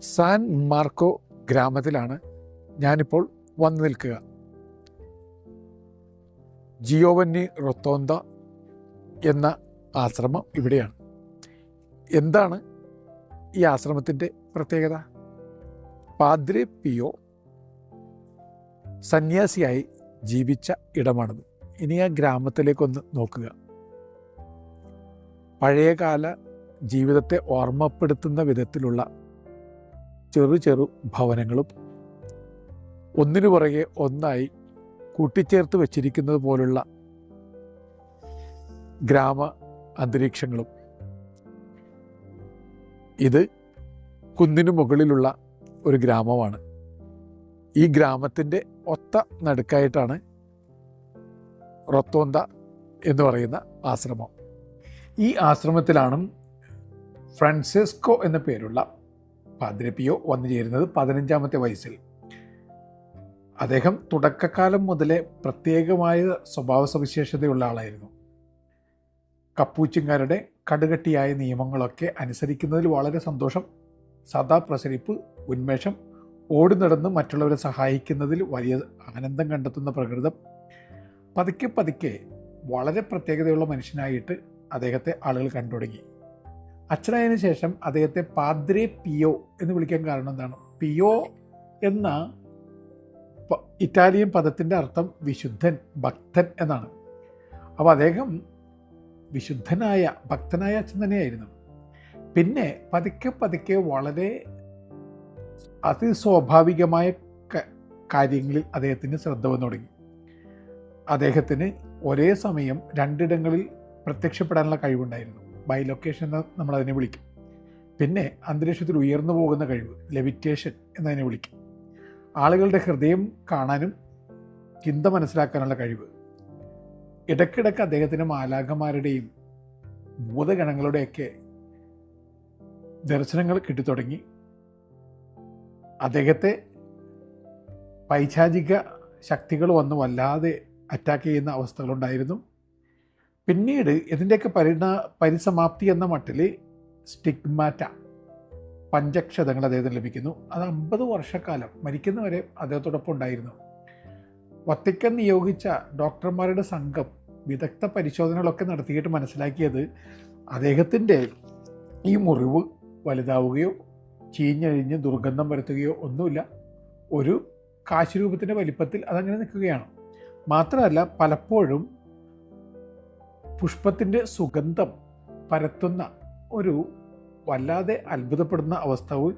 San Marco ഗ്രാമത്തിലാണ് ഞാനിപ്പോൾ വന്നു നിൽക്കുക. ജിയോവന്നി റൊത്തോന്ത എന്ന ആശ്രമം ഇവിടെയാണ്. എന്താണ് ഈ ആശ്രമത്തിൻ്റെ പ്രത്യേകത? പാദ്രെ പിയോ സന്യാസിയായി ജീവിച്ച ഇടമാണിത്. ഇനി ആ ഗ്രാമത്തിലേക്കൊന്ന് നോക്കുക. പഴയകാല ജീവിതത്തെ ഓർമ്മപ്പെടുത്തുന്ന വിധത്തിലുള്ള ചെറു ചെറു ഭവനങ്ങളും ഒന്നിനു പുറകെ ഒന്നായി കൂട്ടിച്ചേർത്ത് വച്ചിരിക്കുന്നത് പോലുള്ള ഗ്രാമ അന്തരീക്ഷങ്ങളും. ഇത് കുന്നിനു മുകളിലുള്ള ഒരു ഗ്രാമമാണ്. ഈ ഗ്രാമത്തിൻ്റെ ഒത്ത നടുക്കായിട്ടാണ് റൊത്തോന്ത എന്ന് പറയുന്ന ആശ്രമം. ഈ ആശ്രമത്തിലാണ് ഫ്രാൻസിസ്കോ എന്ന പേരുള്ള പാദ്രെ പിയോ വന്നു ചേരുന്നത് 15ാമത്തെ വയസ്സിൽ. അദ്ദേഹം തുടക്കകാലം മുതലേ പ്രത്യേകമായ സ്വഭാവ സവിശേഷതയുള്ള ആളായിരുന്നു. കപ്പൂച്ചിൻകാരുടെ കടുകട്ടിയായ നിയമങ്ങളൊക്കെ അനുസരിക്കുന്നതിൽ വളരെ സന്തോഷം, സദാ പ്രസരിപ്പ്, ഉന്മേഷം, ഓടി നടന്ന് മറ്റുള്ളവരെ സഹായിക്കുന്നതിൽ വലിയ ആനന്ദം കണ്ടെത്തുന്ന പ്രകൃതം. പതുക്കെ പതുക്കെ വളരെ പ്രത്യേകതയുള്ള മനുഷ്യനായിട്ട് അദ്ദേഹത്തെ ആളുകൾ കണ്ടു തുടങ്ങി. അച്ഛനായതിനു ശേഷം അദ്ദേഹത്തെ പാദ്രെ പിയോ എന്ന് വിളിക്കാൻ കാരണം എന്താണ്? പിയോ എന്ന ഇറ്റാലിയൻ പദത്തിൻ്റെ അർത്ഥം വിശുദ്ധൻ, ഭക്തൻ എന്നാണ്. അപ്പോൾ അദ്ദേഹം വിശുദ്ധനായ ഭക്തനായ അച്ഛൻ തന്നെയായിരുന്നു. പിന്നെ പതുക്കെ പതുക്കെ വളരെ അതിസ്വാഭാവികമായ കാര്യങ്ങളിൽ അദ്ദേഹത്തിന് ശ്രദ്ധ വന്നു തുടങ്ങി. അദ്ദേഹത്തിന് ഒരേ സമയം രണ്ടിടങ്ങളിൽ പ്രത്യക്ഷപ്പെടാനുള്ള കഴിവുണ്ടായിരുന്നു. ബൈലൊക്കേഷൻ എന്ന് നമ്മളതിനെ വിളിക്കും. പിന്നെ അന്തരീക്ഷത്തിൽ ഉയർന്നു പോകുന്ന കഴിവ്, ലെവിറ്റേഷൻ എന്നതിനെ വിളിക്കും. ആളുകളുടെ ഹൃദയം കാണാനും ചിന്ത മനസ്സിലാക്കാനുള്ള കഴിവ്. ഇടയ്ക്കിടയ്ക്ക് അദ്ദേഹത്തിന് മാലാഖമാരുടെയും ഭൂതഗണങ്ങളുടെയൊക്കെ ദർശനങ്ങൾ കിട്ടിത്തുടങ്ങി. അദ്ദേഹത്തെ പൈശാചിക ശക്തികൾ വന്ന് വല്ലാതെ അറ്റാക്ക് ചെയ്യുന്ന അവസ്ഥകളുണ്ടായിരുന്നു. പിന്നീട് ഇതിൻ്റെയൊക്കെ പരിസമാപ്തി എന്ന മട്ടിൽ സ്റ്റിഗ്മാറ്റ, പഞ്ചക്ഷതങ്ങൾ അദ്ദേഹത്തിന് ലഭിക്കുന്നു. അത് 50 വർഷക്കാലം മരിക്കുന്നവരെ അദ്ദേഹത്തോടൊപ്പം ഉണ്ടായിരുന്നു. വത്തിക്കാൻ നിയോഗിച്ച ഡോക്ടർമാരുടെ സംഘം വിദഗ്ധ പരിശോധനകളൊക്കെ നടത്തിയിട്ട് മനസ്സിലാക്കിയത് അദ്ദേഹത്തിൻ്റെ ഈ മുറിവ് വലുതാവുകയോ ചീഞ്ഞഴിഞ്ഞ് ദുർഗന്ധം വരുത്തുകയോ ഒന്നുമില്ല. ഒരു കാശുരൂപത്തിൻ്റെ വലിപ്പത്തിൽ അതങ്ങനെ നിൽക്കുകയാണ്. മാത്രമല്ല, പലപ്പോഴും പുഷ്പത്തിൻ്റെ സുഗന്ധം പരത്തുന്ന ഒരു വല്ലാതെ അത്ഭുതപ്പെടുന്ന അവസ്ഥവും